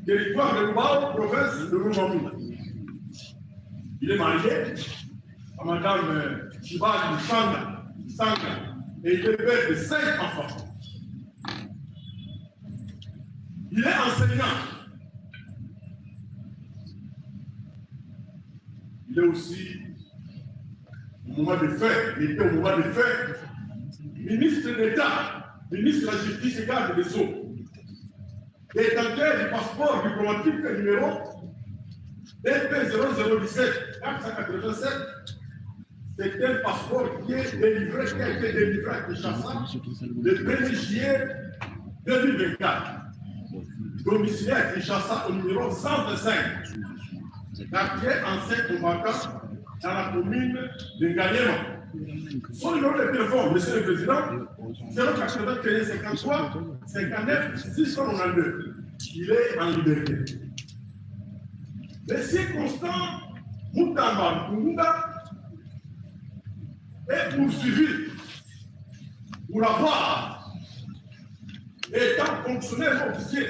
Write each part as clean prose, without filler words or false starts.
territoire de Mbao, province de Lomami. Il est marié à Madame Chibali Sanga et il est père de 5 enfants. Il est enseignant. Il est aussi, au moment des faits, il était au moment des faits, ministre d'État, ministre de la Justice et garde des Sceaux, détenteur du passeport diplomatique numéro DP0017 487. C'est un passeport qui a été délivré à Kinshasa le 1er juillet 2024. Domiciliaire à Kinshasa au numéro 125. Quartier ancien combattant dans la commune de Ngaliema. Son numéro de téléphone, monsieur le Président, 081 53 59 692. Il est en liberté. Monsieur Constant Moutamba Nkunga est poursuivi pour avoir, étant fonctionnaire officier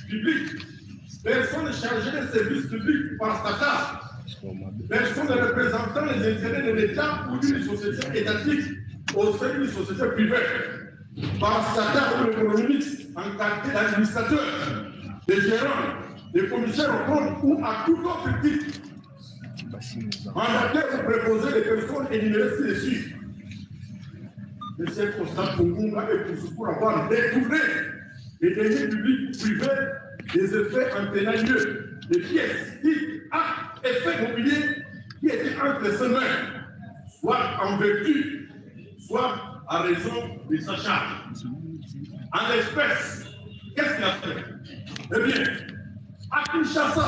public, personne chargée des services publics par statut, personne représentant les intérêts de l'État ou d'une société étatique au sein d'une société privée, par statut ou économiste en qualité d'administrateur, de gérant, de commissaire au compte ou à tout autre titre, mandataire ou préposé des personnes énumérées ci-dessus. M. Constant Nkunga est poursuivi pour avoir détourné les deniers publics ou privés des effets entraînant lieu, des pièces, titres, actes, effets mobiliers qui étaient entre ses mains, soit en vertu, soit à raison de sa charge. En espèce, qu'est-ce qu'il a fait? Eh bien, à Kinshasa,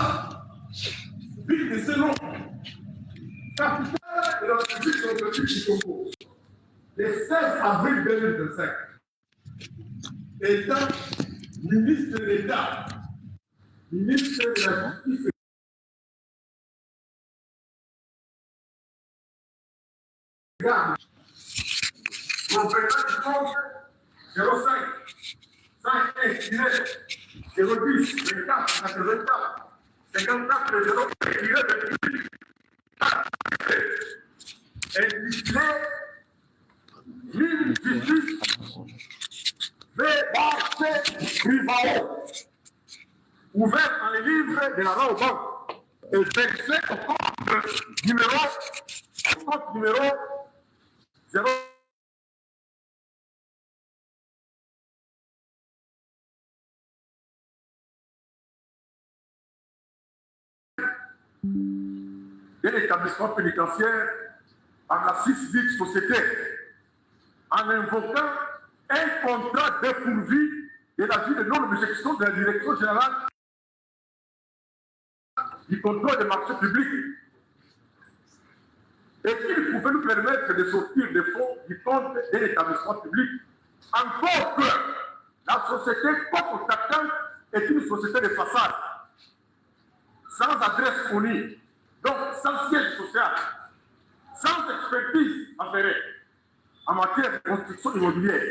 ville de Selon, capitale de la République démocratique du Congo, le 16 avril 2025, étant ministre de l'État, ministre de la Justice, compétent du compte 05 51 010 24 84 54 0 intitulé Libre justice VAC Privao, ouvert dans les livres de la loi au banque et versé au compte numéro 0. De l'établissement pénitentiaire par la civique société en invoquant un contrat dépourvu de la vie de non-objection de la direction générale du contrôle des marchés publics et qu'il pouvait nous permettre de sortir des fonds du compte de l'établissement public, encore que la société Coco-Tacan est une société de façade, sans adresse fournie, donc sans siège social, sans expertise avérée en matière de construction immobilière,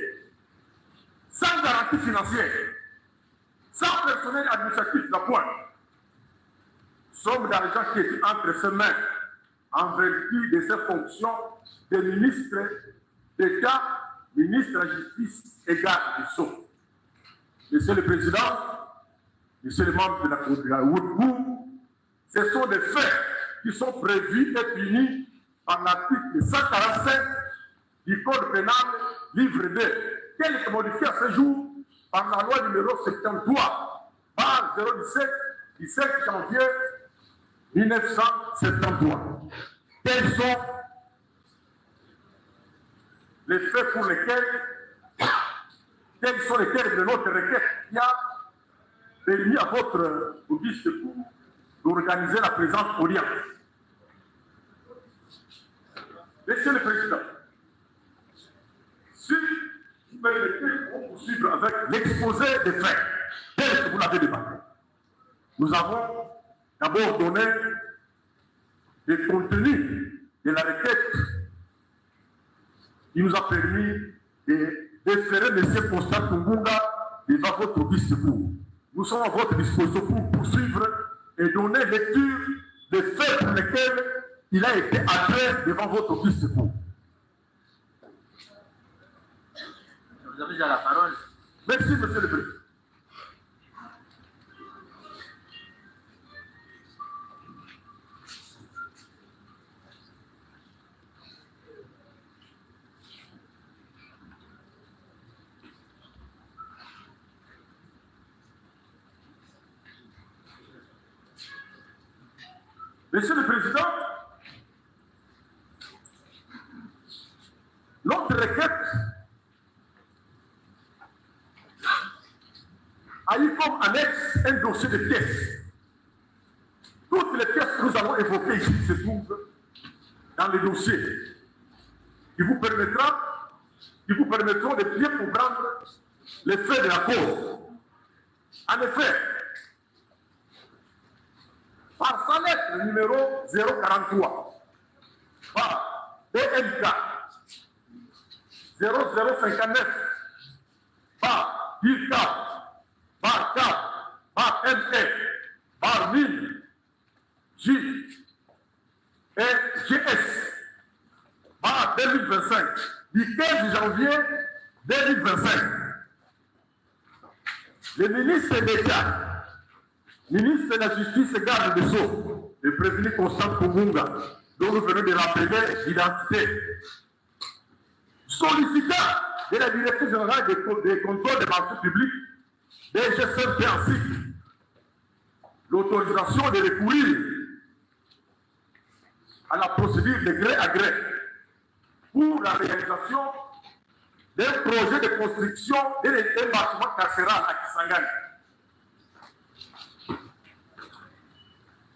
sans garantie financière, sans personnel administratif d'appoint, somme d'argent qui est entre ses mains en vertu de ses fonctions de ministre d'État, ministre de la Justice et garde des Sceaux. Monsieur le Président, Monsieur le membre de la Woodbou, ce sont des faits qui sont prévus et punis par l'article 145 du Code pénal, livre 2, tel que modifié à ce jour par la loi numéro 73, par 017, 17 janvier 1973. Quels sont les faits pour lesquels, quels sont les termes de notre requête qui a permis à votre auguste cour d'organiser la présente audience? Monsieur le Président, si vous permettez, on poursuivre avec l'exposé des faits, tel que vous l'avez débattu. Nous avons d'abord donné le contenu de la requête qui nous a permis de déférer M. Constant Nkunga devant votre auguste cour. nous sommes à votre disposition pour poursuivre et donner lecture des faits pour lesquels il a été adressé devant votre office de cour. Vous avez déjà la parole. Merci, Monsieur le Président. Monsieur le Président, notre requête a eu comme annexe un dossier de pièces. Toutes les pièces que nous avons évoquées ici se trouvent dans le dossier qui vous permettront de bien comprendre les faits de la cause. En effet, par sa lettre numéro 043, par PMK 0059, par IRK, par K, par ME, par MIN, J et GS, par 2025, du 15 janvier 2025. Le ministre d'État, ministre de la Justice et garde des Sceaux, le prévenu Constant Kumunga, dont nous venons de rappeler l'identité, sollicitant de la Direction générale des contrôles des marchés publics, DGCMP ainsi, l'autorisation de recourir à la procédure de gré à gré pour la réalisation d'un projet de construction d'un bâtiment carcéral à Kisangani.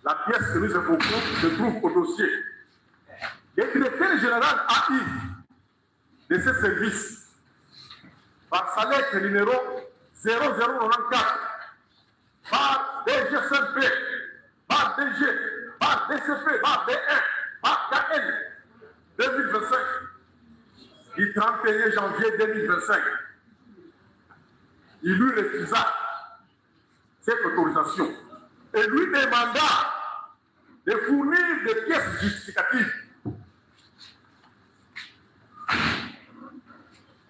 La pièce que nous évoquons se trouve au dossier. Le directeur général AI de ce service, par sa lettre numéro 0094, par DGCMP, par DG, par DCP, par DN, par KN, 2025, du 31 janvier 2025, il lui refusa cette autorisation et lui demanda de fournir des pièces justificatives.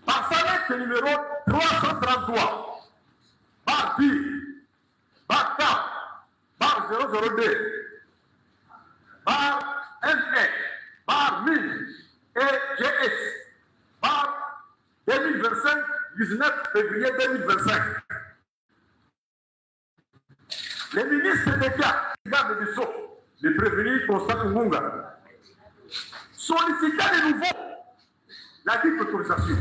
Par sa lettre numéro 333, par D, par K, par 002, par ME, par MIN et GS, par 2025, 19 février 2025. Le ministre d'État, garde des Sceaux, le prévenu Constant Kumunga, sollicita de nouveau la dite autorisation.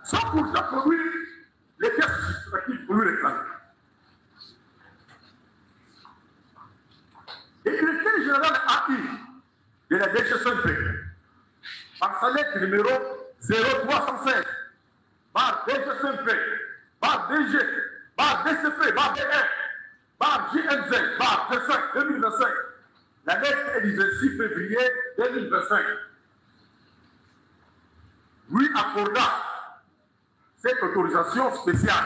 Sans pourtant produire les pièces justificatives pour lui réclamer. Et le directeur général AI de la DGCMP, par sa lettre numéro 0316, par DGCMP, par DG, par DCP, par DN, par JNZ, par D5 2025, la lettre est du 26 février 2025, lui accorda cette autorisation spéciale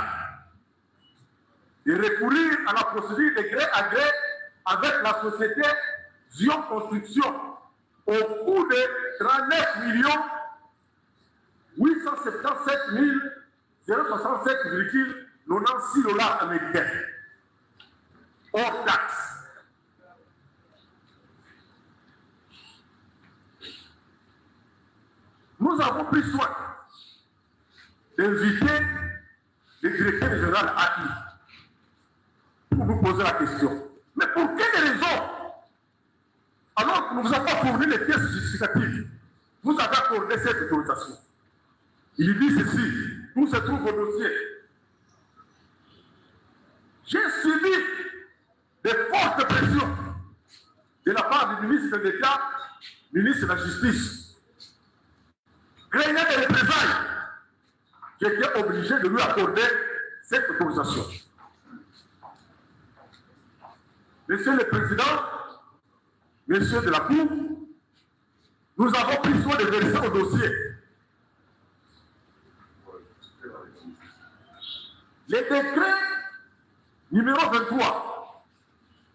de recourir à la procédure de gré à gré avec la société Zion Construction au coût de 39 877 067,96 $ américains, hors taxe. Nous avons pris soin d'inviter le directeur général AI pour nous poser la question. Mais pour quelle raison, alors que nous vous avons fourni les pièces justificatives, vous avez accordé cette autorisation? Il dit ceci, où se trouve au dossier. J'ai subi de fortes pressions de la part du ministre d'État, ministre de la Justice. Craignant des représailles, j'étais obligé de lui accorder cette autorisation. Monsieur le Président, Messieurs de la Cour, nous avons pris soin de vérifier au dossier. le décret numéro 23,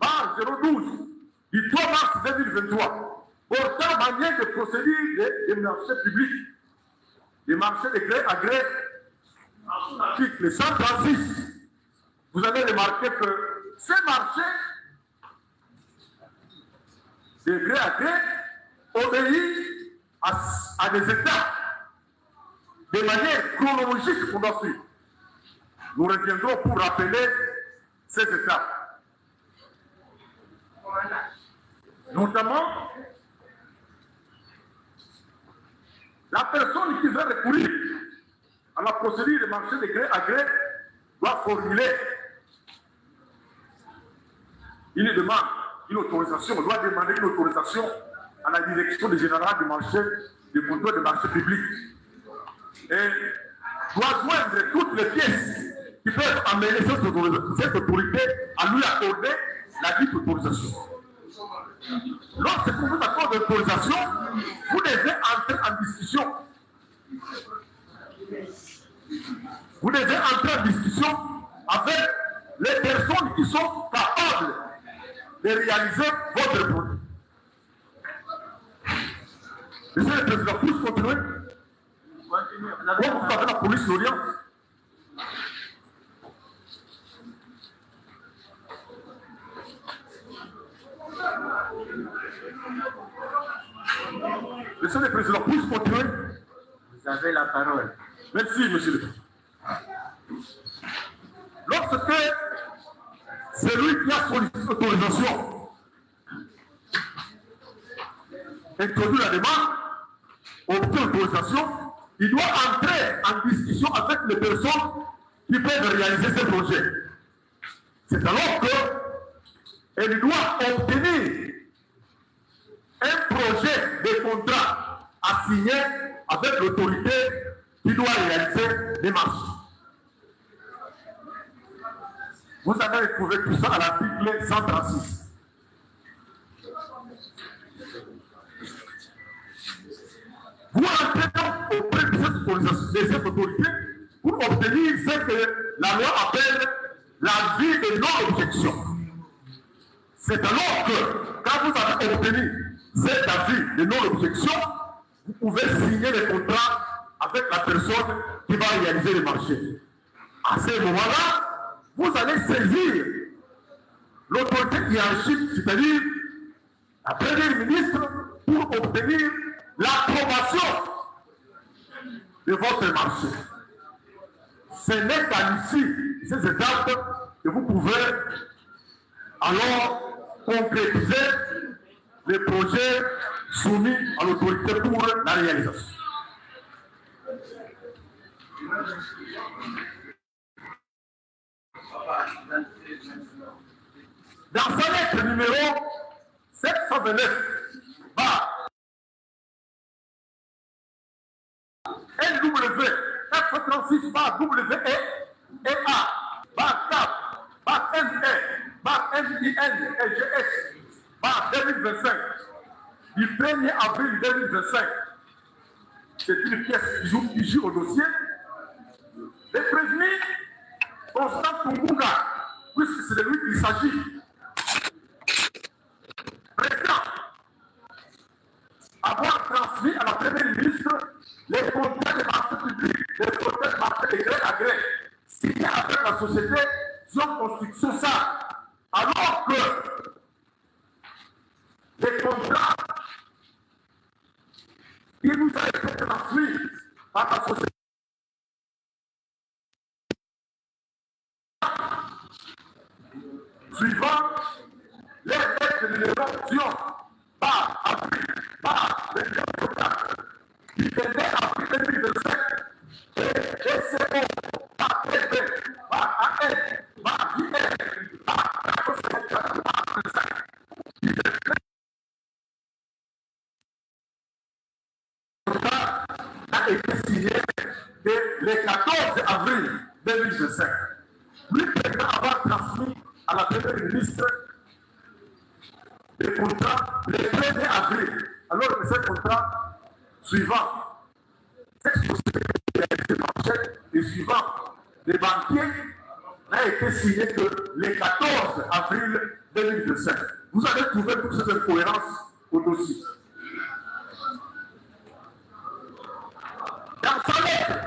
barre 012, du 3 mars 2023, portant manière de procédure des marchés publics, des marchés de gré à gré, article 136, vous avez remarqué que ces marchés de gré à gré obéissent à des étapes de manière chronologique qu'on doit suivre. Nous reviendrons pour rappeler ces étapes. Notamment, la personne qui veut recourir à la procédure de marché de gré à gré doit formuler une demande, une autorisation, doit demander une autorisation à la direction générale du marché, du contrôle des marchés publics. Et doit joindre toutes les pièces qui peuvent amener cette autorité à lui accorder la dite autorisation. Lorsque vous accordez l'autorisation, vous devez entrer en discussion. Vous devez entrer en discussion avec les personnes qui sont capables de réaliser votre projet. Monsieur le Président, puis-je continuer? Vous avez la police d'audience. Monsieur le Président, puis-je continuer? Vous avez la parole. Merci, Monsieur le Président. Lorsque celui qui a sollicité l'autorisation introduit la demande, obtient l'autorisation, il doit entrer en discussion avec les personnes qui peuvent réaliser ce projet. C'est alors qu'elle doit obtenir un projet de contrat à signer avec l'autorité qui doit réaliser les marches. Vous avez retrouvé tout ça à l'article 136. Vous entrez auprès de cette autorité pour obtenir ce que la loi appelle l'avis de non-objection. C'est alors que, quand vous avez obtenu cet avis de non-objection, vous pouvez signer le contrat avec la personne qui va réaliser le marché. À ce moment-là, vous allez saisir l'autorité hiérarchique, c'est-à-dire la première ministre, pour obtenir l'approbation de votre marché. Ce n'est qu'à l'issue de ces étapes que vous pouvez alors concrétiser les projets soumis à l'autorité pour la réalisation. Dans sa lettre numéro 729, LW, F36, WE et A, CAP, ME, MIN et GS, 2025, du 1er avril 2025. C'est une pièce qui joue au dossier. Les prévenus, Constant Tungunga, puisque c'est de lui qu'il s'agit. Président, avoir transmis à la première ministre les contrats de marché public, les contrats de marché de gré à gré, signés avec la société Zion Construction ça. Alors que les contrats qui nous ont été transmis par la société suivant les lettres de l'élection par avril, par les qui était en 2025, et SCO, par TP, par AN, par JR, par 454, par 25, a été signé le 14 avril 2025. Lui, président, avoir transmis à la première ministre le contrat le 1er avril. Alors que ce contrat suivant cette société qui a été marché et suivant les banquiers n'a été signé que le 14 avril 2017. Vous allez trouver toutes ces incohérences au dossier. Dans sa lettre,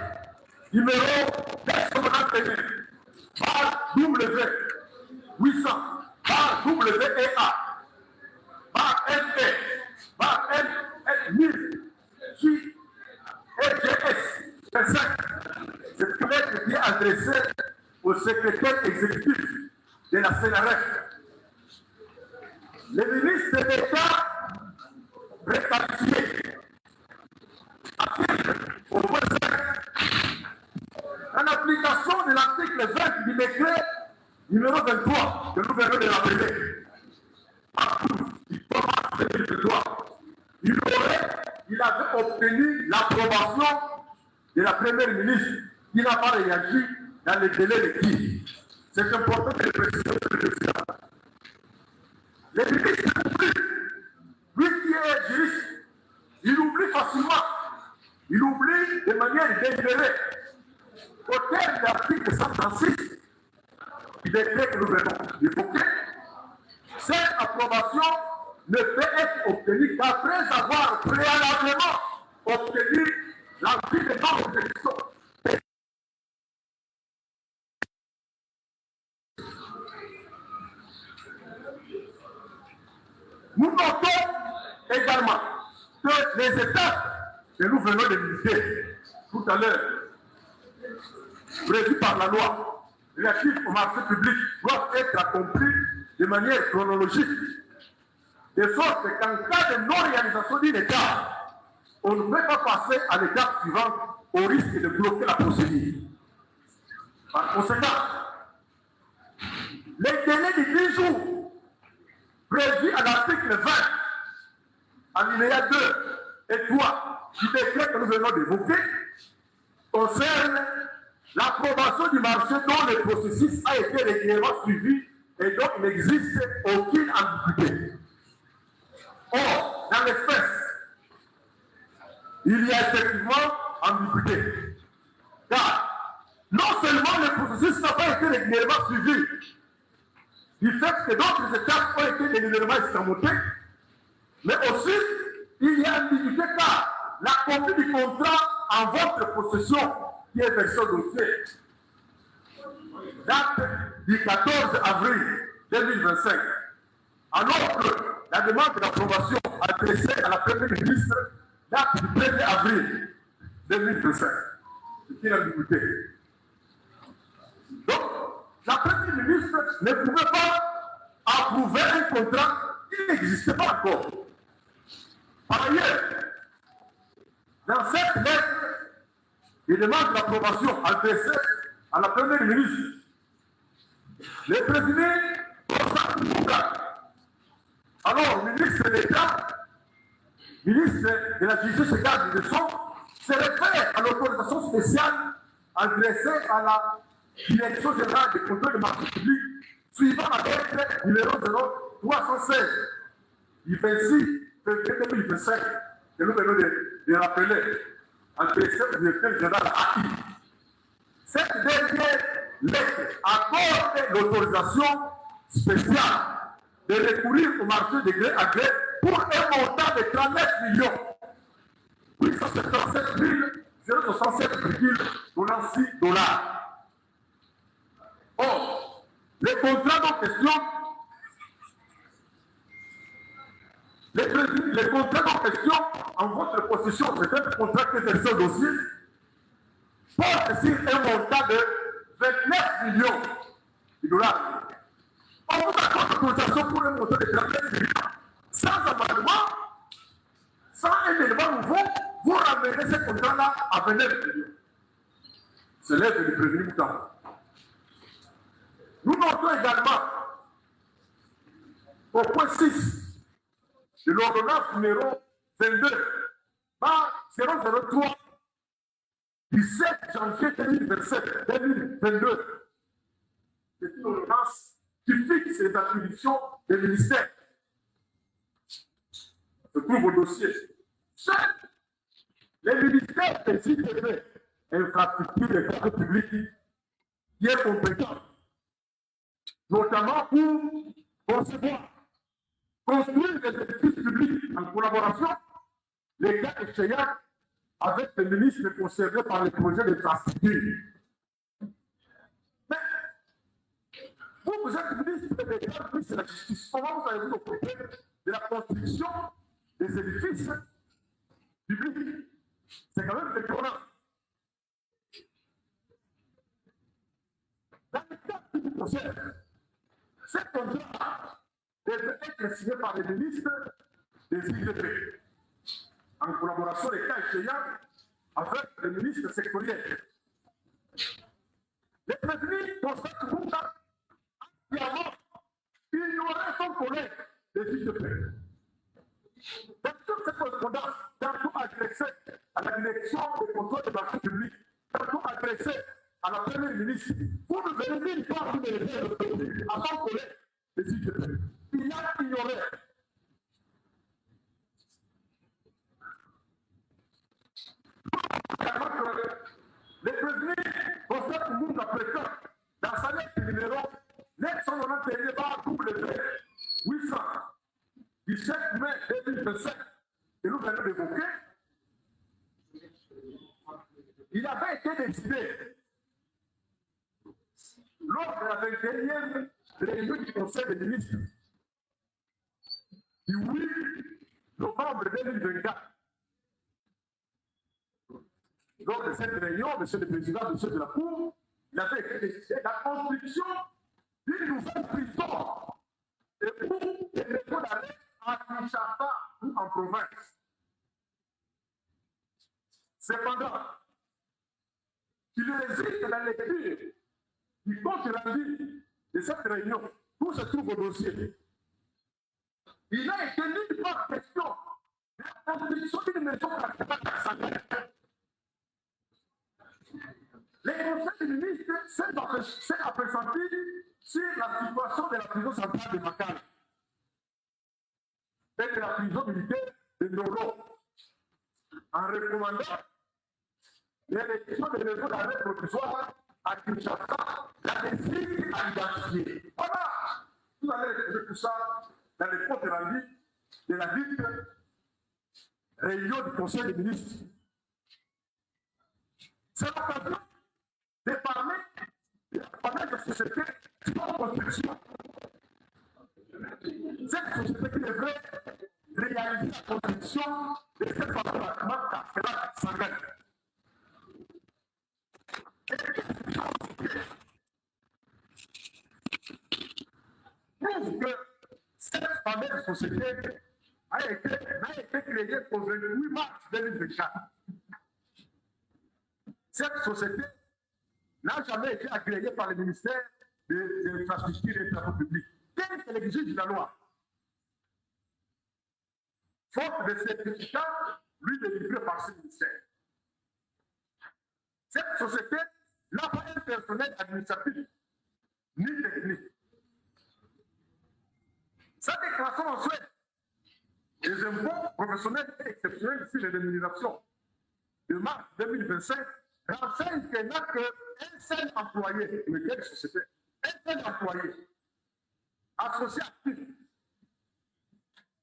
numéro 291, par W800, par WEA, par NE, par N1000, J, RGS, 25. Cette lettre qui est adressée au secrétaire exécutif de la CNRF. Le ministre d'État réqualifié affirme au point 5 en application de l'article 20 du décret numéro 23 que nous venons de rappeler à du 3 mars 2023, il avait obtenu l'approbation de la première ministre qui n'a pas réagi dans les délais requis. C'est important de le préciser. Le ministre oublie, lui qui est juriste, il oublie facilement, il oublie de manière délibérée. Au terme de l'article 136, du décret que nous venons d'évoquer, cette approbation ne peut être obtenue qu'après avoir préalablement obtenu l'avis des membres de l'élection. Nous notons également que les étapes que nous venons de visiter tout à l'heure, prévues par la loi relative au marché public, doivent être accomplies de manière chronologique, de sorte qu'en cas de non-réalisation d'une étape, on ne peut pas passer à l'étape suivante au risque de bloquer la procédure. Par conséquent, les délais de 10 jours prévus à l'article 20, alinéa 2 et 3 du décret que nous venons d'évoquer, concernent l'approbation du marché dont le processus a été régulièrement suivi et dont il n'existe aucune ambiguïté. Or, dans l'espèce, il y a effectivement ambiguïté. Car non seulement le processus n'a pas été régulièrement suivi, du fait que d'autres étapes ont été régulièrement escamotées, mais aussi il y a ambiguïté car la copie du contrat en votre possession, qui est version dossier, date du 14 avril 2025, alors que la demande d'approbation adressée à la Première ministre date du 1er avril 2025. C'est une ambiguïté. Donc, la Première ministre ne pouvait pas approuver un contrat qui n'existait pas encore. Par ailleurs, dans cette lettre, il demande l'approbation adressée à la Première ministre. Le président alors ministre de l'État, ministre de la Justice et garde des Sceaux, se réfère à l'autorisation spéciale adressée à la Direction générale des contrôles de marché public, suivant la lettre numéro 0316 du 26 février 2025, que nous venons de rappeler, adressée au directeur général acquis. Cette dernière lettre accorde l'autorisation spéciale de recourir au marché de gré à gré pour un montant de 39 877 067,96 $. Or, le contrat en question, en votre possession, c'est un contrat qui est versé au dossier, porte sur un montant de 29 millions de $. On vous accorde l'autorisation pour un montant de 39 millions. Sans amendement, sans un élément nouveau, vous ramenez ce contrat-là à 29 millions. C'est l'aide du prévenu Moutan. Nous notons également au point 6 de l'ordonnance numéro 22 par 003 du 7 janvier 2022. C'est une ordonnance qui fixe les attributions des ministères. Se trouve au dossier. Seul les ministères des ITV, infrastructures et travaux publics, qui est compétent notamment pour concevoir, construire des édifices publics en collaboration, les cas échéants avec les ministres concernés par les projets d'infrastructure. Mais vous êtes ministre de l'État, ministre de la Justice. Comment vous allez vous occuper de la construction des édifices publics? C'est quand même déconnant. Dans le cas du projet, ce contrat devait être signé par les ministres des IDP, en collaboration les cas échéants avec les ministres sectoriels. Les prévenus constatent Bouka entièrement ignorer son collègue des IDP. Dans toute cette correspondance, tantôt adressée à la direction des contrôles de marché public, tantôt adressée à la première ministre, vous ne venez pas vous demander à son collègue des IDP. Il a ignoré. Les prévenus constatent Bouka prétend dans sa lettre numéro 991 800 du 7 mai 2025, que nous venons d'évoquer, il avait été décidé lors de la 21e réunion du Conseil des ministres du 8 novembre 2024. Lors de cette réunion, M. le Président, M. de la Cour, il avait été décidé la construction d'une nouvelle prison et pour les dépôts d'aller à Kinshasa ou en province. Cependant, il résiste à la lecture du compte rendu de cette réunion, où se trouve au dossier. Il a été mis par question de la construction d'une maison carcérale. Les conseils des ministres s'est apprécié sur la situation de la prison centrale de Makala et de la prison militaire de Noro, en recommandant l'élection de maisons d'arrêt provisoire à Kinshasa, la décision à identifier. Voilà, vous allez retrouver tout ça dans les comptes rendus de la dite réunion du Conseil des ministres. C'est l'occasion de parler de la fameuse société sans construction. Cette société qui devrait réaliser la construction de cette fameuse carcérale sanguine. Prouve que cette fameuse société n'a été créée au 28 mars 2024. Cette société n'a jamais été agréée par le ministère des Infrastructures et des Travaux publics. Quel est l'exigence de la loi? Faute de certificat, lui délivré par ce ministère. Cette société n'a pas un personnel administratif ni technique. Sa déclaration mensuelle des impôts professionnels et exceptionnels sur les rémunérations de mars 2025 renseigne qu'elle n'a qu'un seul employé, lequel société, un seul employé, associé actif.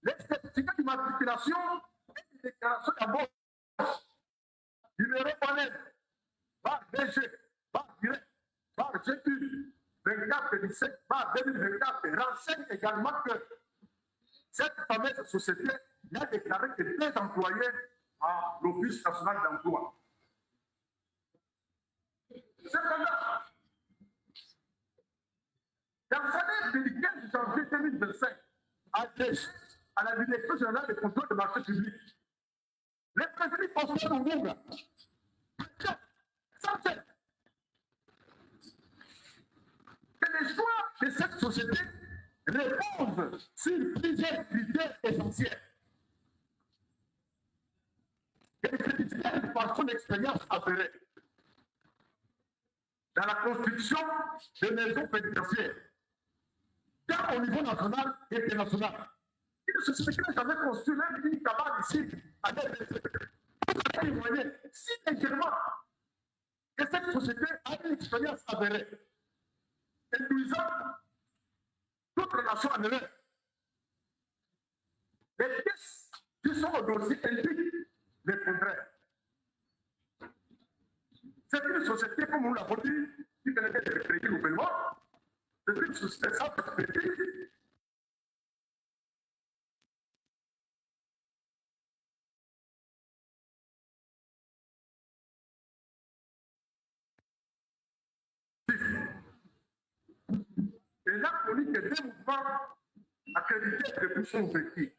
Les certificats d'immatriculation et de déclaration d'embauche, numéro panel, barre DG, barre direct, barre GU, 24-17, barre 2024, renseigne également que cette fameuse société n'a déclaré que 2 employés à l'Office national d'emploi. Cependant, dans sa lettre du 15 janvier 2025, adressée à la Direction générale des contrôles de marché public, le président François Lungunga s'attend que les choix de cette société répondent sur plusieurs critères essentiels. Que les critères par son expérience avérée dans la construction de maisons pénitentiaires, tant au niveau national et international. Une société qui n'a jamais construit même une cabane ici, à DPC. Vous avez témoigné si légèrement que cette société a une expérience avérée, induisant d'autres nations en Europe. Les pièces qui sont au dossier indiquent le contraire. C'est une société, comme on l'a dit, qui tenait de créer nouvellement. C'est une société sans perspective. Et là, on dit que deux mouvements accrédités de Bouchon Zeki.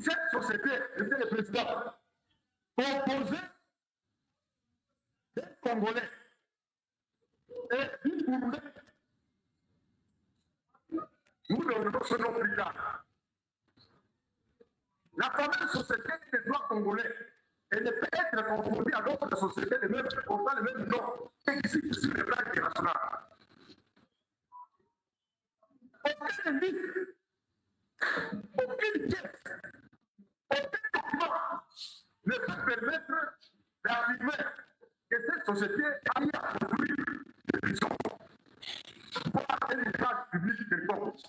Cette société, c'était le président, composé des Congolais et du Burundais. Nous donnons ce nom plus tard. La fameuse société des droits congolais, elle ne peut être confondue à d'autres sociétés de même, portant le même nom qui existent sur le plan international. Aucun indice, aucune pièce, aucun document ne peut permettre d'affirmer que cette société a mis à construire des prisons, voire un élevage public quelconque.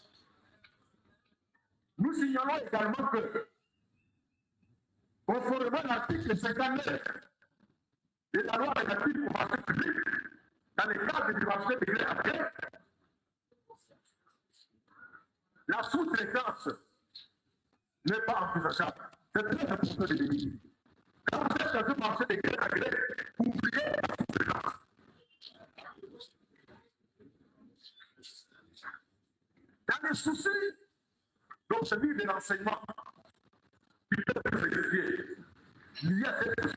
Nous signalons également que, conformément à l'article 59 de la loi relative au marché public, dans le cadre du marché de gré à gré, la sous-traitance n'est pas envisageable. C'est très important de le dire. Quand vous êtes dans un marché de gré à gré, oubliez la sous-traitance. Dans les soucis d'obtenir de l'enseignement qui peut être vérifié, il y a cette question.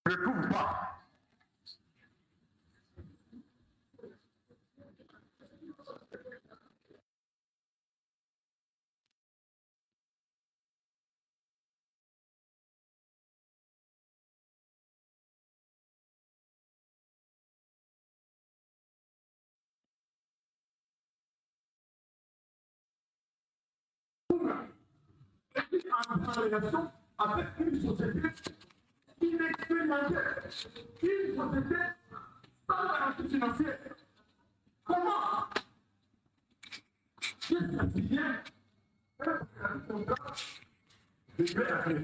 Je ne trouve pas. En relation avec une société inexpérimentée, une société sans garantie financière. Comment? Qu'est-ce qui a signé un contrat de gré à gré?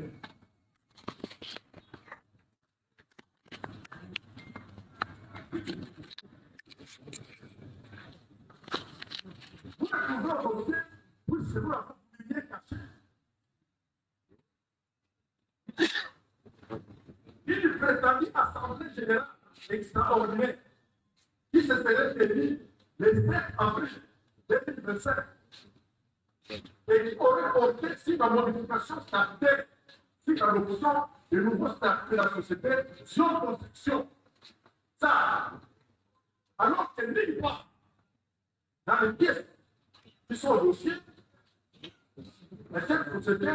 Vous le trouvez au dossier, puisque vous l'avez publié caché. Une prétendue assemblée générale extraordinaire qui se serait tenue le 7 avril 2025 et qui aurait porté sur la modification statutaire, sur l'adoption des nouveaux statuts de la société sur construction. Ça, alors que nulle part dans les pièces qui sont au dossier, mais cette société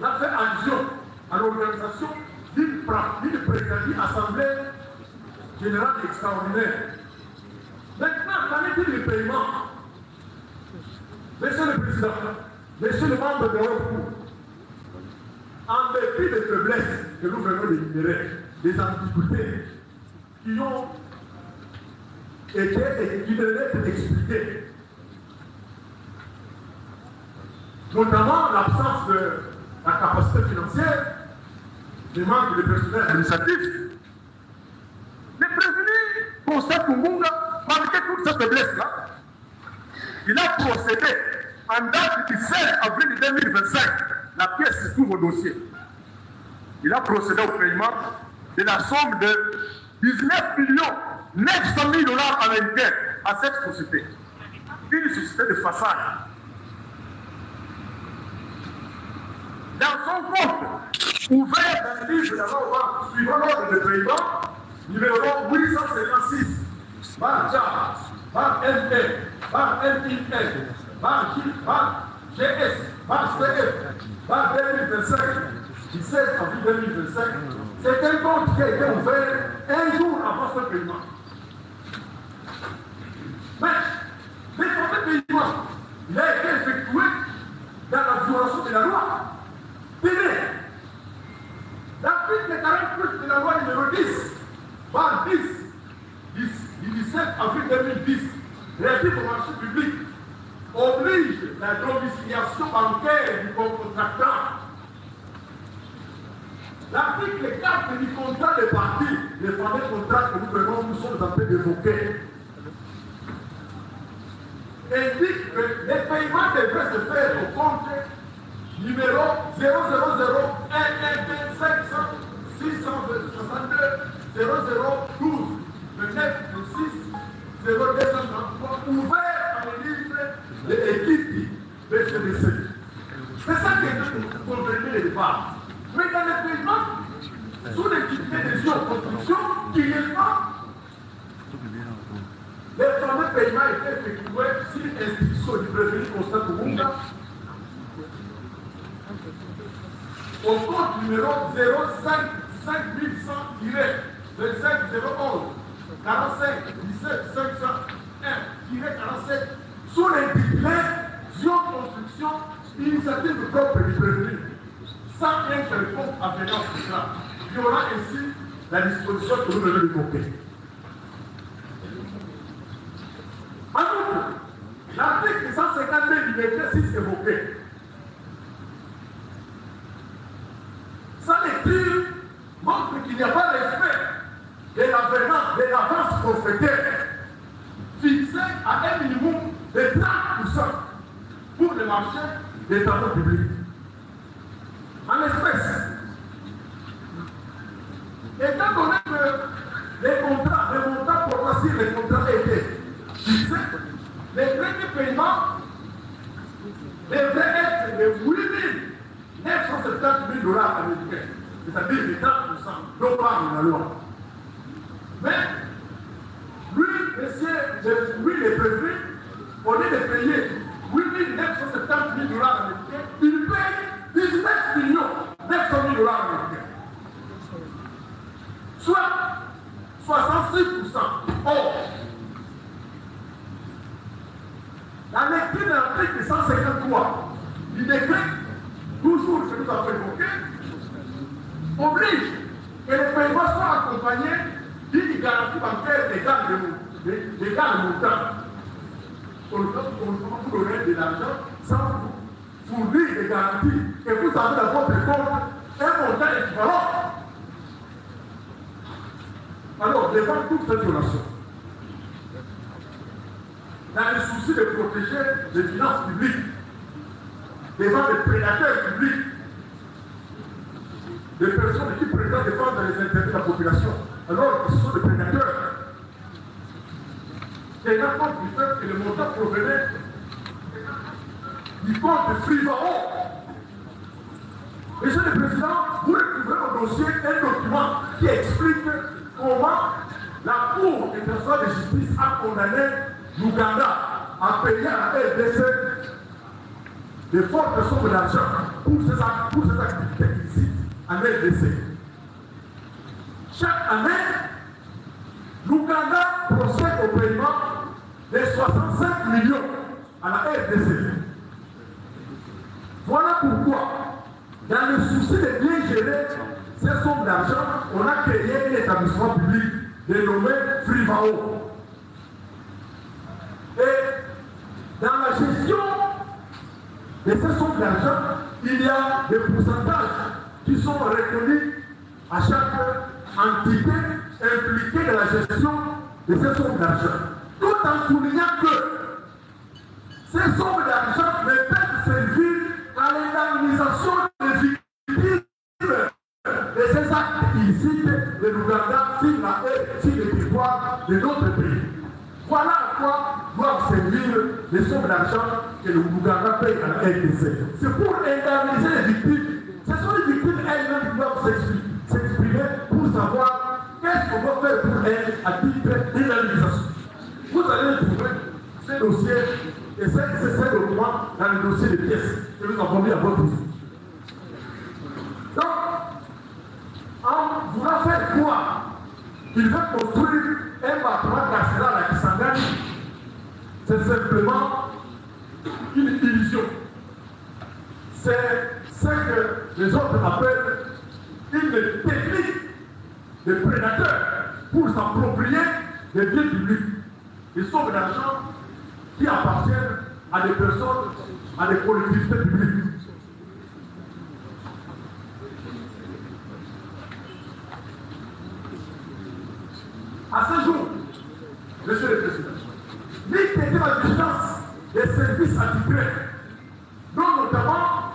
n'a fait allusion à l'organisation d'une prétendue assemblée générale extraordinaire. Maintenant, qu'en est-il du paiement? Monsieur le Président, Monsieur le membre de haute cour, en dépit des faiblesses que nous venons d'énumérer, des ambiguïtés qui ont été et qui devaient être expliquées, notamment l'absence de la capacité financière, le manque de personnel administratif, le prévenu Constant Kumbunga, malgré toute cette faiblesse-là, il a procédé en date du 16 avril 2025, la pièce se trouve au dossier. Il a procédé au paiement de la somme de 19 900 000 $ américains à cette société. Une société de façade. Dans son compte, ouvert dans le livre d'avant, suivant l'ordre de paiement, numéro 856, bar JAR, bar ML, bar MIL, bar GS, bar CF, bar 2025, du 16 avril 2025, c'est un compte qui a été ouvert un jour avant ce paiement. Mais ce paiement, il a été effectué dans la violation de la loi. Tenez, l'article 48 de la loi numéro 10, par 10, du 17 avril 2010, relatif au marché public, oblige la domiciliation bancaire du contractant. L'article 4 du contrat des parties, les fameux contrats que nous sommes en train d'évoquer, indique que les paiements devraient se faire au compte numéro 000 112 500 662 0012 29 6 0233 ouvert à le livre de l'équipe BCDC. C'est ça qui est convenu le départ. Mais dans les paiements, sous les difficultés de construction, qui n'est pas, les fameux paiements étaient effectués sur l'institution du prévenu Constant Koumouka au compte numéro 05 5100-25 011 45 17 501-47 sous l'intitulé Zion Construction Initiative de propre du prévenu, sans un quelconque afférence fiscale, violant ainsi la disposition que nous venons d'évoquer. En outre, l'article 152 du décret 6 évoqué, sa lecture montre qu'il n'y a pas respect de l'avance forfaitaire fixée à un minimum de 30% pour le marché des travaux publics. En espèce, étant donné que les montants pour voir si les contrats étaient fixés, les frais de paiement devraient être de 8 970 000 $ américains, c'est-à-dire les 30%, non pas dans la loi. Mais, lui, il est prévu, au lieu de payer 8 970 000 $ américains, il paye 19 900 000 $ américains. Soit 66%. Or, la lecture de l'article 153 du décret, toujours que nous avons évoqué, oblige que les paiements soient accompagnés d'une garantie bancaire d'égale montant. On vous donner de l'argent sans fournir des garanties et vous avez dans votre compte un montant équivalent. Alors, devant toute cette violation, dans le souci de protéger les finances publiques, devant des prédateurs publics, des personnes qui prétendent défendre les intérêts de la population, alors que ce sont des prédateurs. Tenant compte du fait que le montant provenait du compte de Frivao. Monsieur le Président, vous retrouverez au dossier un document qui explique comment la Cour internationale de justice a condamné l'Ouganda à payer à la RDC de fortes sommes d'argent pour ces activités ici en RDC. Chaque année, l'Ouganda procède au paiement de 65 millions à la RDC. Voilà pourquoi, dans le souci de bien gérer ces sommes d'argent, on a créé un établissement public dénommé Frivao. Et dans la gestion de ces sommes d'argent, il y a des pourcentages qui sont reconnus à chaque entité impliquée dans la gestion de ces sommes d'argent. Tout en soulignant que ces sommes d'argent ne peuvent servir à l'indemnisation des victimes de ces actes illicites de l'Ouganda sur le territoire de notre pays. Voilà à quoi doivent servir les sommes d'argent que l'Ouganda paye à la RDC. C'est pour indemniser les victimes. Ce sont les victimes elles-mêmes qui doivent s'exprimer pour savoir qu'est-ce qu'on va faire pour elles à titre d'indemnisation. Vous allez trouver ces dossiers et ces documents dans le dossier de pièces que nous avons mis à votre visite. Donc, voulant faire croire qu'il veut construire un bâtiment carcéral à Kisangani, c'est simplement une illusion. C'est ce que les autres appellent une technique de prédateurs pour s'approprier des biens publics. Ils sont de l'argent qui appartiennent à des personnes, à des collectivités publiques. À ce jour, Monsieur le Président, l'idée était la vigilance des services attitrés, dont notamment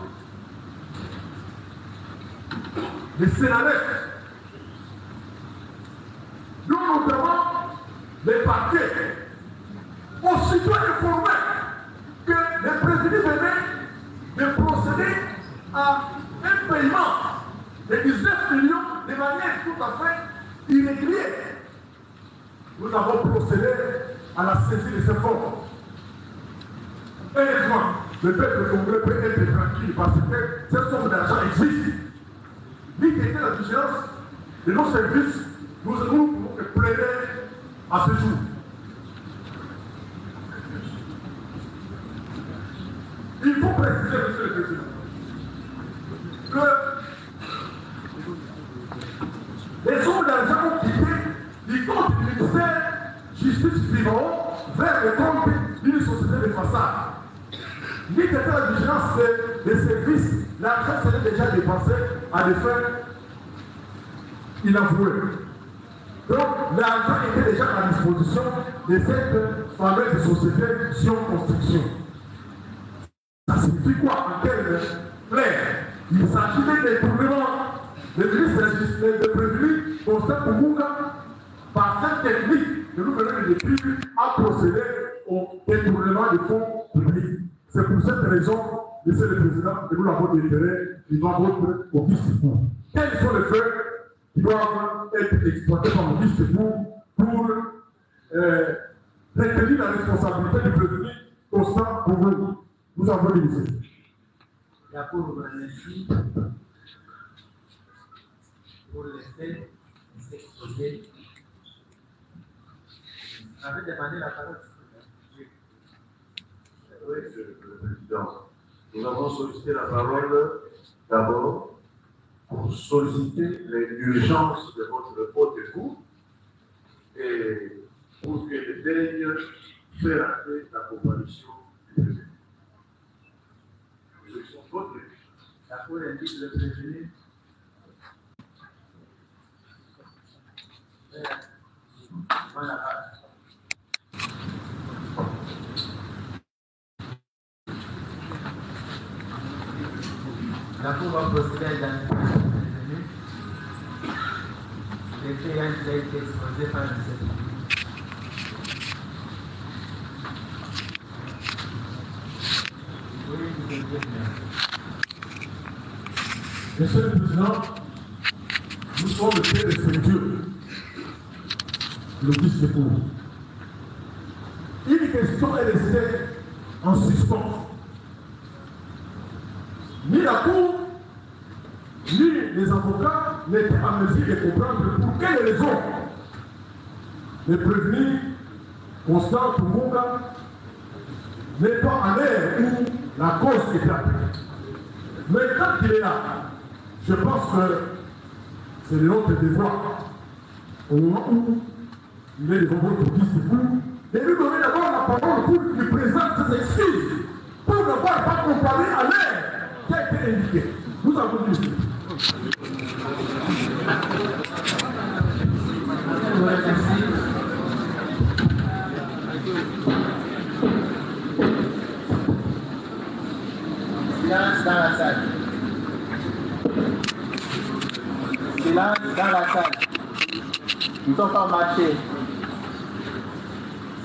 les Sénalais, dont notamment les parquets, aussitôt informés que les prévenus venaient de procéder à un paiement de 19 millions de manière tout à fait irrégulière. Nous avons procédé à la saisie de ces fonds. Heureusement, le peuple congolais peut être tranquille parce que cette somme d'argent existe. L'idée était la vigilance de nos services, nous pouvons plaider à ce jour. Il faut préciser, Monsieur le Président, que les sommes d'argent ont quitté du compte du ministère Justice Fibron vers le compte d'une société de façade. L'idée était la vigilance des services, l'argent serait déjà dépensé à des fins inavouées. Donc l'argent était déjà à disposition de cette fameuse société Sion Construction. Ça signifie quoi en termes clairs? Il s'agit d'un détournement. Le ministre de prévenu, Constant Pumunga, par cette technique que nous venons de décrire, a procédé au détournement des fonds publics. C'est pour cette raison, Monsieur le Président, que nous l'avons délibéré devant votre office de cour. Quels sont les faits qui doivent être exploités par l'office de cour pour retenir la responsabilité du prévenu Constant Pumunga? Nous avons délivré. La Cour vous remercie pour les faits qui s'exposaient. Vous avez demandé la parole. Oui, Monsieur le Président. Nous avons sollicité la parole d'abord pour solliciter l'urgence de votre haute cour et pour que le daigne faire entrer la coalition du prévenu. La Cour invite le prévenu. Voilà. La Cour va procéder à l'identification du prévenu. Les faits ont déjà été exposés par le ministère. Monsieur le Président, nous sommes très respectueux de l'office de cour. Une question est restée en suspens. Ni la Cour, ni les avocats n'étaient en mesure de comprendre pour quelles raisons les prévenus Constant Pumunga n'est pas en l'air où la cause est là. Mais quand il est là, je pense que c'est notre devoir, au moment où il est devant votre office de cour, de lui donner d'abord la parole pour qu'il présente ses excuses, pour n'avoir pas comparé à l'air qui a été indiqué. Nous avons dit. Silence dans la salle. Silence dans la salle. Nous ne sommes pas marchés.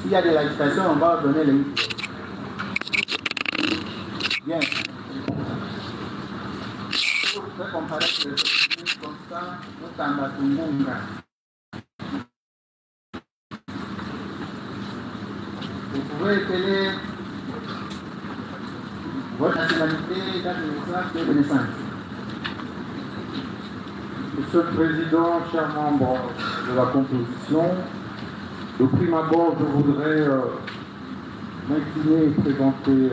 S'il y a de l'agitation, on va donner les micros. Bien. Pour faire comparaître le prévenu Constant Pumunga. Vous pouvez appeler votre nationalité, date de naissance et de naissance. Monsieur le Président, chers membres de la composition, de prime abord, je voudrais m'incliner et présenter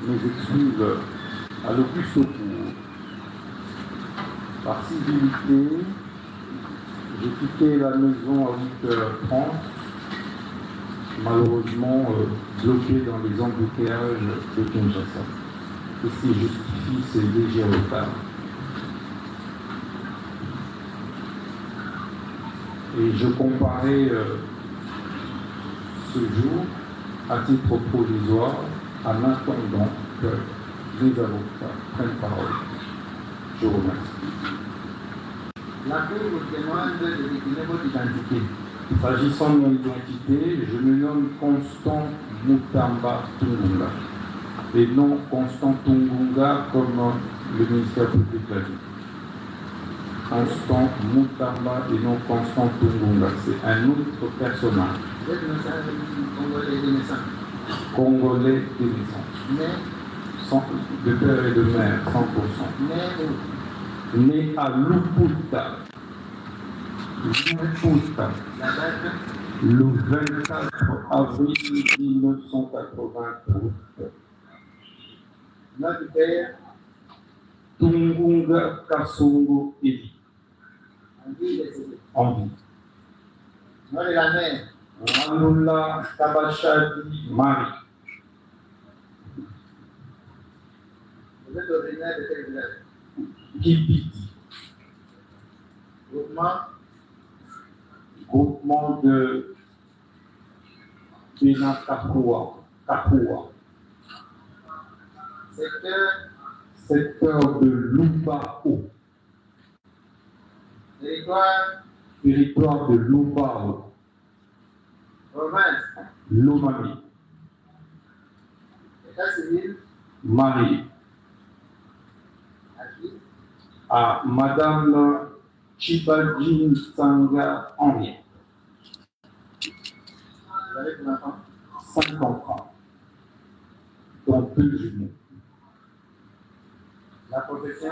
mes excuses à l'Auguste Cour. Par civilité, j'ai quitté la maison à 8h30, malheureusement bloqué dans les embouteillages de Kinshasa. Ceci justifie ces légers retards. Et je comparais ce jour à titre provisoire en attendant que les avocats prennent parole. Je vous remercie. La Cour vous demande de décliner votre identité. S'agissant de mon identité, je me nomme Constant Mutamba Tungunga et non Constant Tungunga comme le ministère public l'a dit. Constant Mutamba et non Constant Tungunga, c'est un autre personnage. Vous êtes Congolais de naissance. Congolais de naissance. Né, De père et de mère, 100%. né où? Né à Luputa. Luputa. La date? Le 24 avril 1983. Notre père, Tungunga Kasongo Eli. en vie décédé. En vie. Nom de la mère, Ranula Kabachadi Marie. vous êtes originaire de quel village? Kibiti. Groupement de Bena Kapua. Secteur de Lubao. Territoire de Lubao. Province, Lomami. état civil, Marie. à qui? À Madame Chibadjin Sanga Henri. Vous avez combien d'enfants? 50 ans. Dont 2 jumeaux. La profession,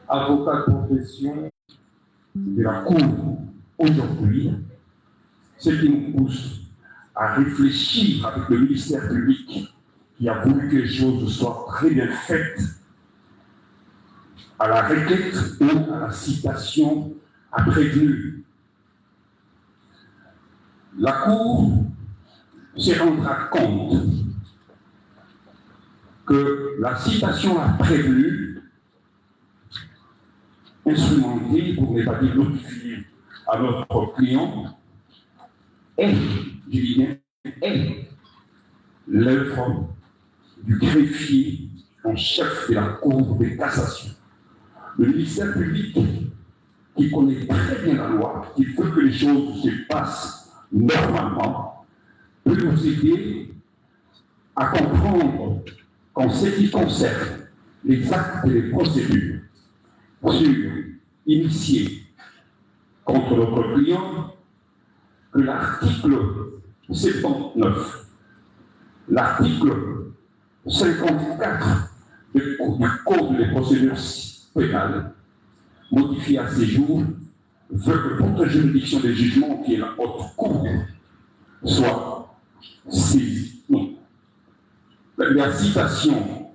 Avocat de profession de la Cour aujourd'hui, ce qui nous pousse à réfléchir avec le ministère public qui a voulu que les choses soient très bien faites à la requête ou à la citation à prévenu. La Cour se rendra compte que la citation à prévenu, instrumentée, pour ne pas dire notifiée à notre client, est, je dis bien, est l'œuvre du greffier en chef de la Cour de cassation. Le ministère public, qui connaît très bien la loi, qui veut que les choses se passent normalement, peut nous aider à comprendre qu'en ce qui concerne les actes et les procédures initiés contre notre client, que l'article 79, l'article 54 du Code des procédures pénales, modifié à ces jours, veut que votre juridiction de jugement, qui est la haute cour, soit saisie. Non. La citation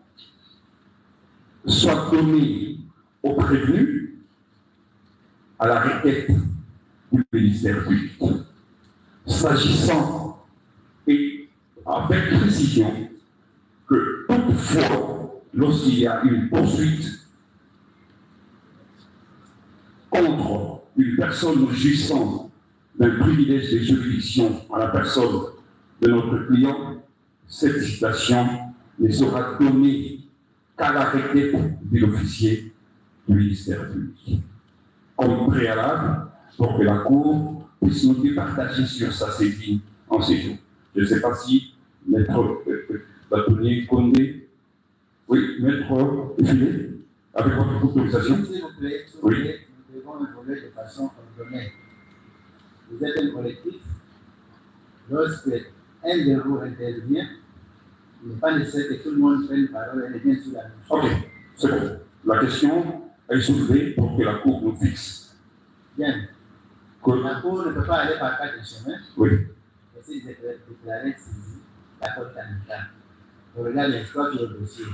soit donnée au prévenu à la requête du ministère public. S'agissant, et avec précision, que toutefois, lorsqu'il y a une poursuite contre une personne jouissant d'un privilège de juridiction à la personne de notre client, cette citation ne sera donnée qu'à la requête de l'officier du ministère public, comme préalable pour que la Cour puisse nous départager sur sa saisie en séjour. Je ne sais pas si Maître Bâtonnier Condé, oui, Maître Filet, avec votre autorisation. s'il vous plaît, Oui. nous devons évoluer de façon ordonnée. Vous êtes un collectif. Lorsque un de vous intervient, il n'est pas nécessaire que tout le monde prenne parole et vienne sur la même chose. Ok, c'est bon. La question est soulevée pour que la Cour nous fixe. Bien. Que- La Cour ne peut pas aller par quatre chemins. Oui. Et s'il est déclaré saisi, la Cour canonique. On regarde l'histoire du dossier.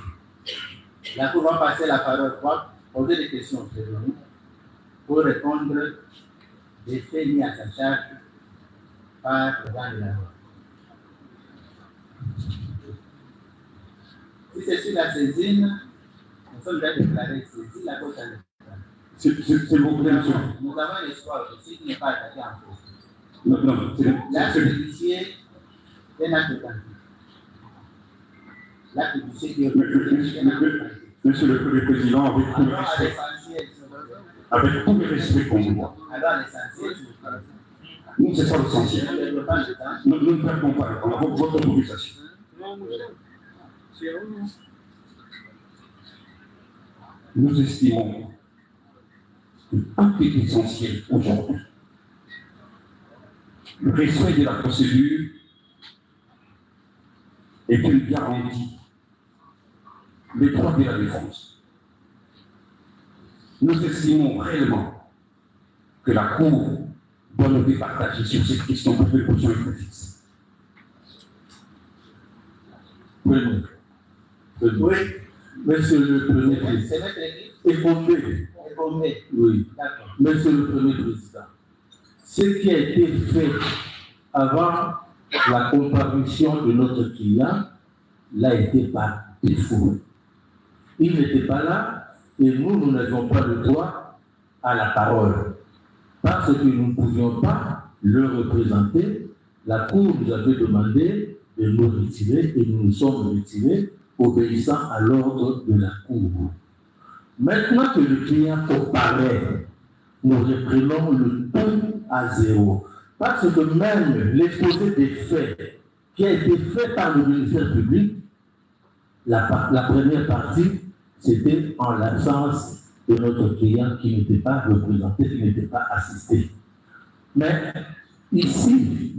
La Cour va passer la parole pour poser des questions aux prévenus pour répondre des faits mis à sa charge par le grand de la loi. Si c'est sur la saisine, nous sommes déjà déclarés saisis, la Cour canonique. S'il vous plaît, monsieur. Nous avons l'espoir aussi qui n'est pas attaqué en cours. Non, non, L'acte judiciaire est un acte authentique. L'acte judiciaire qui est authentique est un acte authentique. Monsieur le Premier Président, avec tout le Alors, à respect, l'essentiel, s'il vous plaît. avec tout le respect qu'on vous doit, Alors, l'essentiel, s'il vous plaît. nous, c'est ça l'essentiel. Je ne veux pas le temps. Nous ne perdons pas le temps. Votre autorisation. Nous estimons qu'un fait essentiel aujourd'hui, le respect de la procédure est une garantie des droits de la défense. Nous estimons réellement que la Cour doit nous départager sur cette question pour que nous puissions être fixes. Oui, monsieur le Premier C'est Président. votre équipe, Écoutez, c'est bombé. oui, D'accord. monsieur le Premier Président. Ce qui a été fait avant la comparution de notre client l'a été par défaut. Il n'était pas là et nous n'avions pas le droit à la parole. Parce que nous ne pouvions pas le représenter, la Cour nous avait demandé de nous retirer et nous nous sommes retirés, obéissant à l'ordre de la Cour. Maintenant que le client comparaît, nous reprenons le tout à zéro. Parce que même l'exposé des faits qui a été fait par le ministère public, la première partie, c'était en l'absence de notre client qui n'était pas représenté, qui n'était pas assisté. Mais ici,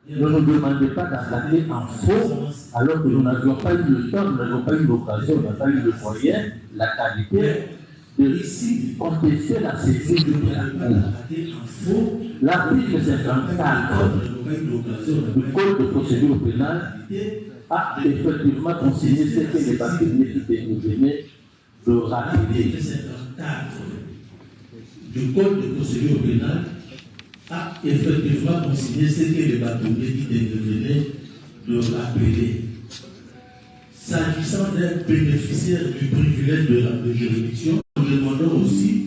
ne nous demandez pas d'attaquer en faux, alors que nous n'avions pas eu le temps, nous n'avions pas eu l'occasion, nous n'avons pas eu le moyen, la qualité de ici contester la saisine de la Cour. L'article 54 du Code de procédure pénale a effectivement consigné ce que les papiers qui nous venaient de rappeler. 54 du Code de procédure pénale a effectivement consigné ce que les bâtonniers qui venaient de rappeler. S'agissant d'un bénéficiaire du privilège de juridiction, nous demandons aussi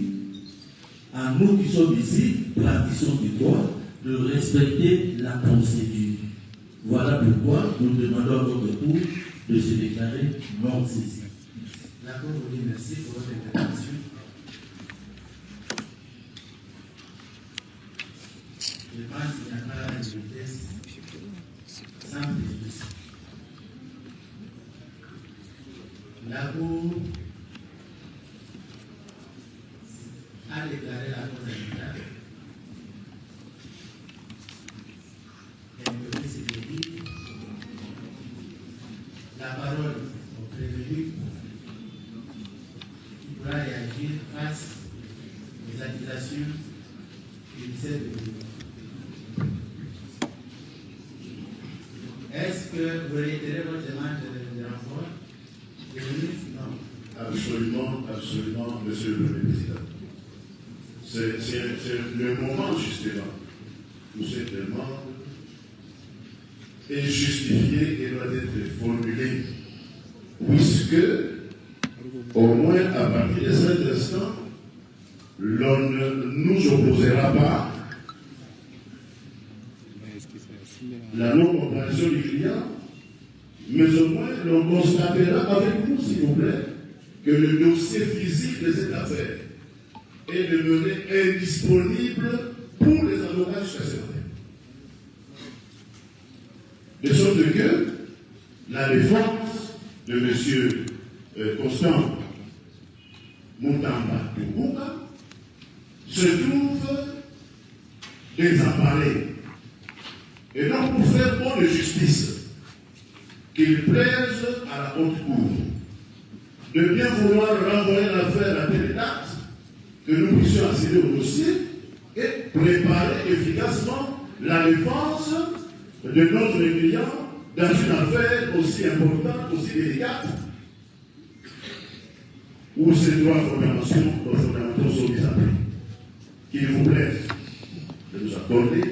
à nous qui sommes ici, praticiens du droit, de respecter la procédure. Voilà pourquoi nous demandons à votre Cour de se déclarer non saisi. La Cour vous dit merci pour votre intervention. Je pense qu'il n'y a pas de vitesse sans préjudice. La Cour a déclaré la cause sanitaire. La parole au prévenu qui pourra réagir face aux accusations judiciaires de l'Union. Est-ce que vous réitérez votre demande de renvoi? Non. Absolument, monsieur le Président. C'est le moment, justement, où cette demande est justifiée et doit être formulée, puisque, au moins à partir de cet instant, l'on ne nous opposera pas la non-compréhension du client, mais au moins l'on constatera avec nous, s'il vous plaît, que le dossier physique de cette affaire est demeuré indisponible pour les avocats jusqu'à ce matin. De sorte que la défense de M. Constant Moutamba Toumbouka se trouve désemparée. Et donc, pour faire bon de justice, qu'il plaise à la haute cour de bien vouloir renvoyer l'affaire à telle date que nous puissions accéder au dossier et préparer efficacement la défense de notre client dans une affaire aussi importante, aussi délicate, où ces droits fondamentaux sont mis à prix. Qu'il vous plaise de nous accorder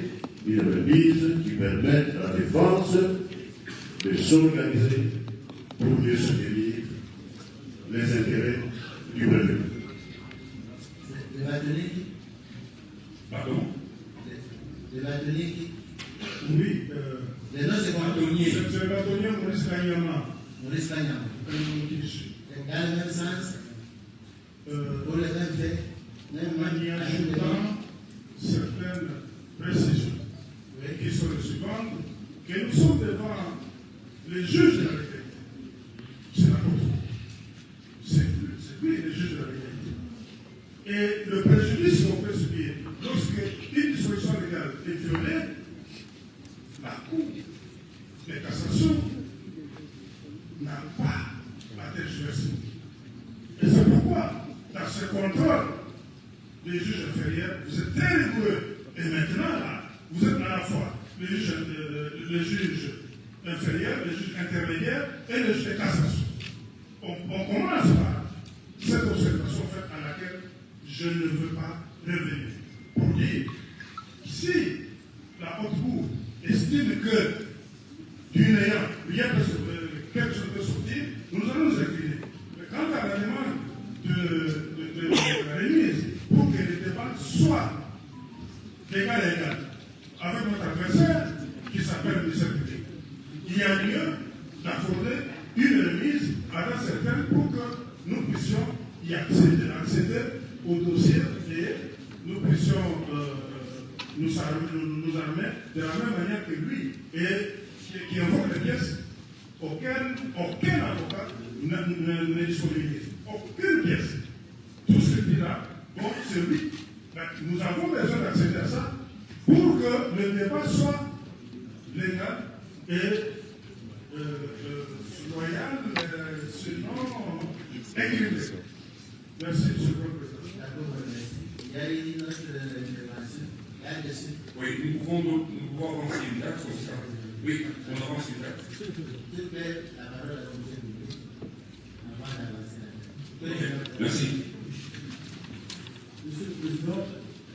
une remise qui permette à la défense de s'organiser pour mieux soutenir les intérêts du prévenu. Pardon? De l'atelier qui... Oui. Les noms, c'est bâtonnier. C'est bâtonnier Maurice Kanyama. Maurice Kanyama. Dans le même sens, pour les mêmes faits, en y ajoutant certaines précisions qui sont les suivantes, que nous sommes devant les juges de la légalité. C'est la cour. C'est lui les juges de la légalité. Et le préjudice qu'on peut subir, lorsque une disposition légale est violée, la Cour de cassation n'a pas à tergiverser. Et c'est pourquoi, dans ce contrôle des juges inférieurs, vous êtes très rigoureux. Et maintenant, là, vous êtes à la fois le juge inférieur, le juge intermédiaire et le juge de cassation. On commence par cette observation faite à laquelle je ne veux pas revenir. Pour dire, si la haute cour estime que du néant, quelque chose peut sortir, nous allons nous incliner. Mais quant à la demande de la remise, pour que le débat soit d'égal à égal avec notre adversaire qui s'appelle le ministère public, il y a lieu d'accorder une remise à la certaine pour que nous puissions y accéder au dossier et nous puissions nous armer de la même manière que lui et qui invoque les pièces auxquelles aucun avocat ne disponibilise. Aucune pièce. Tout ce qu'il dit là, bon, c'est lui. Nous avons besoin d'accéder à ça pour que le débat soit légal et loyal, sinon équilibré. Merci, M. le Président. Il y a une autre intervention. Oui, nous pouvons avancer une date comme ça. Oui, on avance une date. S'il vous plaît, la parole à la commission publique avant d'avancer la date. Merci. Monsieur le Président,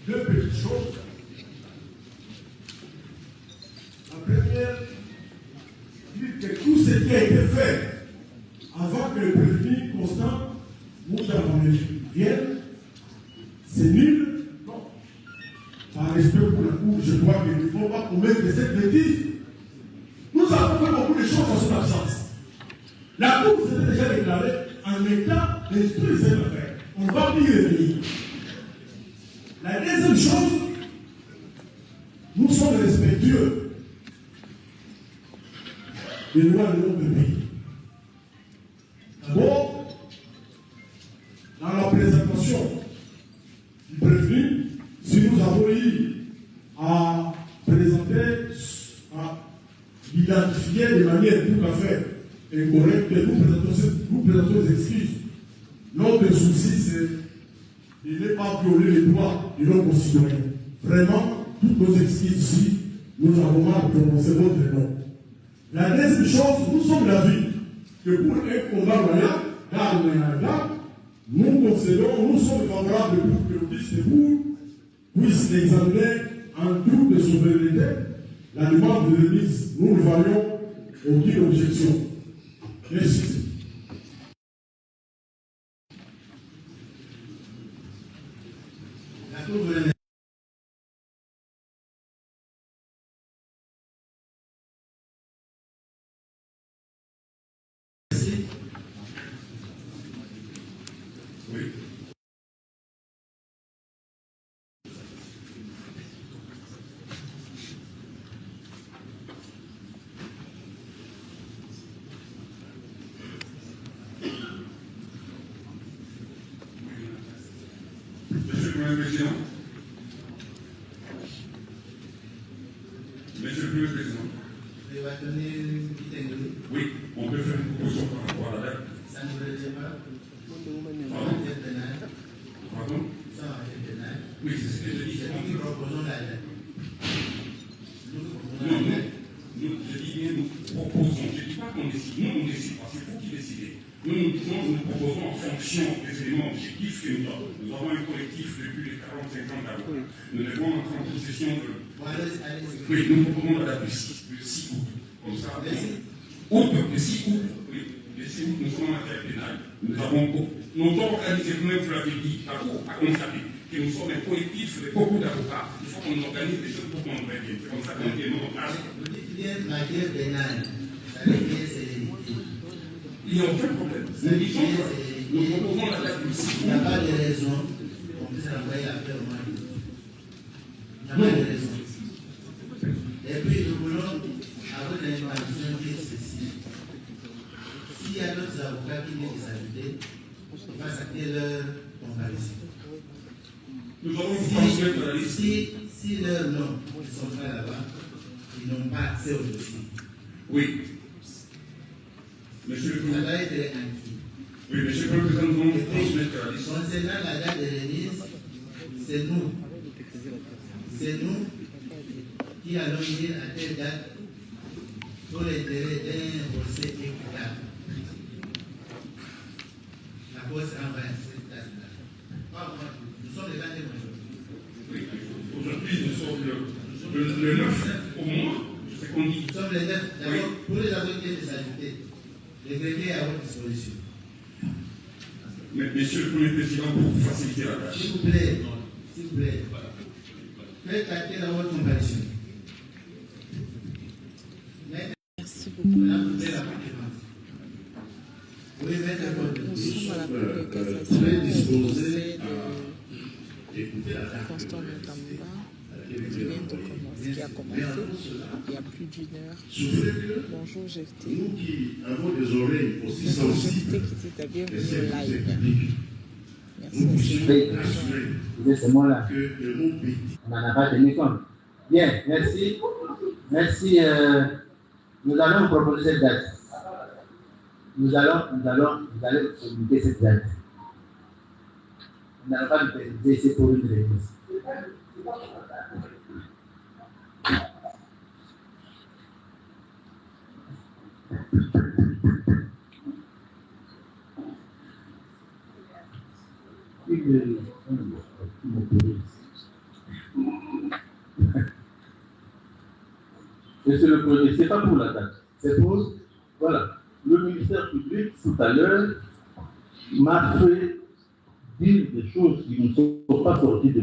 deux petites choses. La première, dire que tout ce qui a été fait avant que le prévenu Constant Moutabamé vienne, c'est nul. Non. Par respect pour la Cour, je crois qu'il ne faut pas commettre cette bêtise. Nous avons fait beaucoup de choses en son absence. La Cour s'était déjà déclarée en état d'instruire cette affaire. On ne va plus y revenir. La deuxième chose, nous sommes respectueux des lois de notre pays. D'abord, dans la présentation du prévenu, si nous avons eu à présenter, à identifier de manière tout à fait incorrecte, nous présentons des excuses. Notre souci, c'est de ne pas violer les droits de nos concitoyens. Vraiment, toutes nos excuses ici, nous avons mal prononcé votre nom. La deuxième chose, nous sommes d'avis que pour un combat royal, nous concédons, nous sommes favorables pour que le liste puisse examiner en toute de souveraineté la demande de remise. Nous ne voyons aucune objection. Merci. La Cour de la Président. Monsieur le Premier Président. Vous va donner une petite indemnité. Oui, on peut faire une proposition par rapport à la date. Ça ne vous retient pas. Pardon? Pardon? Ça va. nous proposons la date. Je dis bien, nous proposons. Je ne dis pas qu'on décide. Nous, on ne décide pas. C'est vous qui décidez. Nous proposons en fonction des éléments objectifs que nous avons. Nous avons un collectif depuis les 40-50 ans. Nous devons entrer en possession de... Oui, nous proposons la date du 6 août. Comme ça, le 6 août, oui. Le 6 août, nous sommes en terre pénale. Nous avons organisé, vous-même, vous l'avez dit, la Cour a constaté que nous sommes un collectif de beaucoup d'avocats. Il faut qu'on organise des choses pour qu'on nous revienne. C'est comme ça qu'on est non. Vous dites qu'il y a une matière pénale. Ça veut dire que c'est il n'y a aucun problème. Nous proposons la date du 6 août. Il n'y a pas de raison qu'on puisse envoyer l'affaire au moins. Il n'y a pas de raison. Et puis nous voulons, avec l'information, dire ceci. S'il y a d'autres avocats qui viennent s'ajouter, il va s'acter leur comparaison. Nous allons vous transmettre la liste. Si leurs noms ne sont pas là-bas, ils n'ont pas accès au dossier. Oui. Monsieur le Président. Ça doit être acquis. Oui, Monsieur le Président, nous allons vous transmettre la liste. Concernant la date de remise, c'est nous. C'est nous qui allons dire à telle date pour l'intérêt d'un procès équitable. La Cour sera envoyée à cette date-là. Pas moi, nous sommes les dates aujourd'hui. Oui. Aujourd'hui, nous sommes le 9 au moins. C'est ce qu'on dit. Nous sommes les 9. D'abord, oui. Pour les avocats de s'ajouter, le greffier est à votre disposition. Mais, Monsieur le Premier Président, pour vous faciliter la tâche. S'il vous plaît, faites acter dans votre comparution. Merci beaucoup. Oui, nous sommes à la Cour de cassation au procès de Constant Mutamba qui a commencé il y a plus d'une heure. Bonjour, GFT. Nous qui avons des oreilles aussi sensibles, qui bien live. Merci. C'est moi là. que le mot béni. On n'en a pas tenu compte. Bien, merci. Merci. Nous allons vous proposer cette date. Vous allez communiquer cette date. On n'allons pas nous présenter ici pour une réponse. Monsieur le Premier, ce n'est pas pour la date. C'est pour, voilà, le ministère public, tout à l'heure, m'a fait dire des choses qui ne sont pas sorties de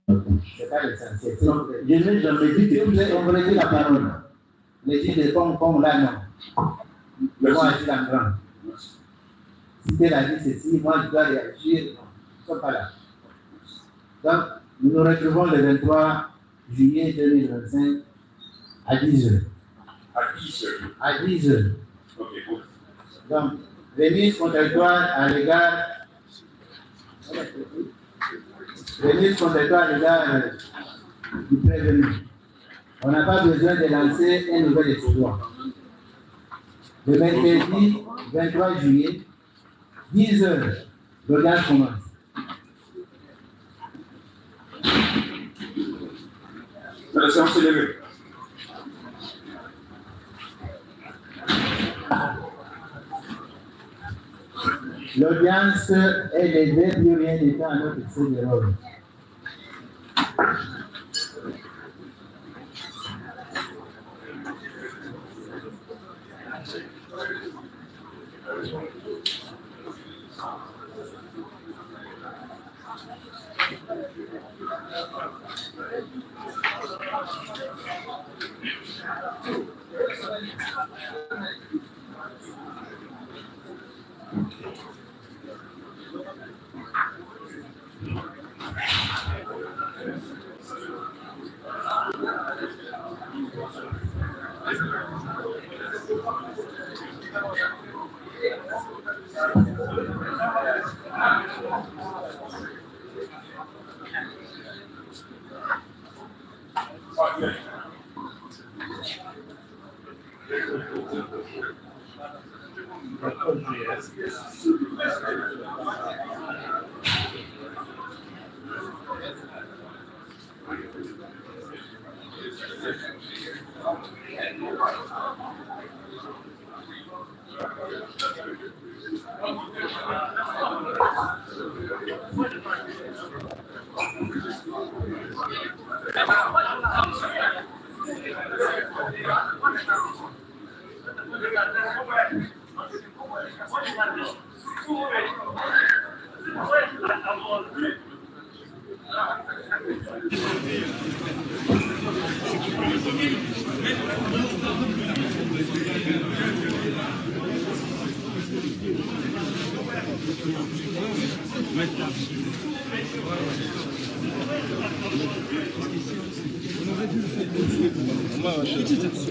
ma bouche. C'est pas l'essentiel. Je n'ai jamais dit que On vous dit la parole. Les dit de comme là, non. Moi, je suis en grand. Si tu as dit ceci, moi, je dois réagir. Non, ils ne sont pas là. Donc, nous nous retrouvons le 23 juillet 2025 à 10h. À 10 heures. À 10h. Ok, bon. Donc, remise contradictoire à l'égard du prévenu. On n'a pas besoin de lancer un nouvel exploit. Le mercredi 23 juillet, 10h, l'audience commence. La séance est levée. L'audience est levée, plus rien n'étant à notre excès de l'ordre.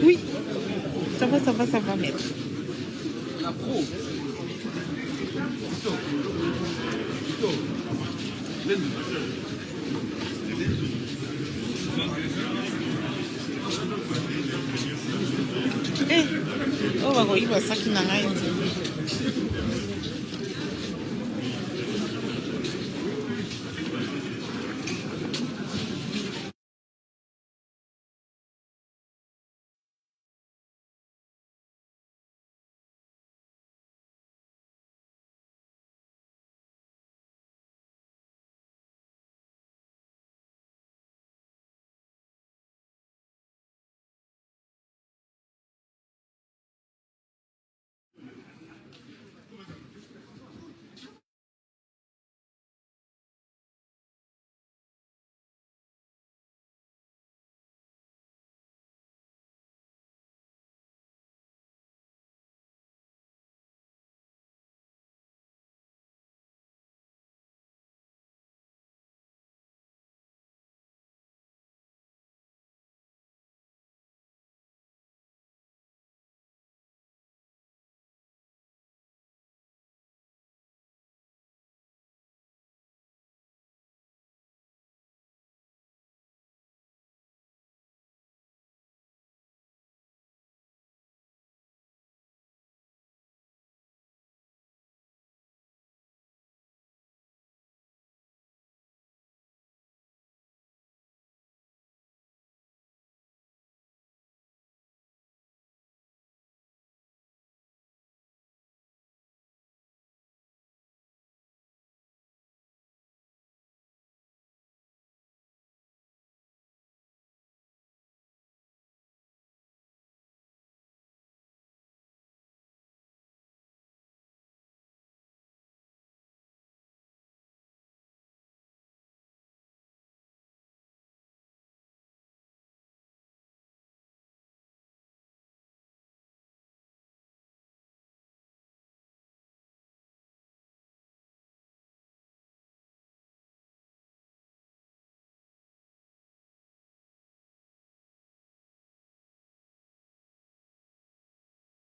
Oui, ça va, maître. La pro. Eh, oh, bakoyiba saki na ngai te.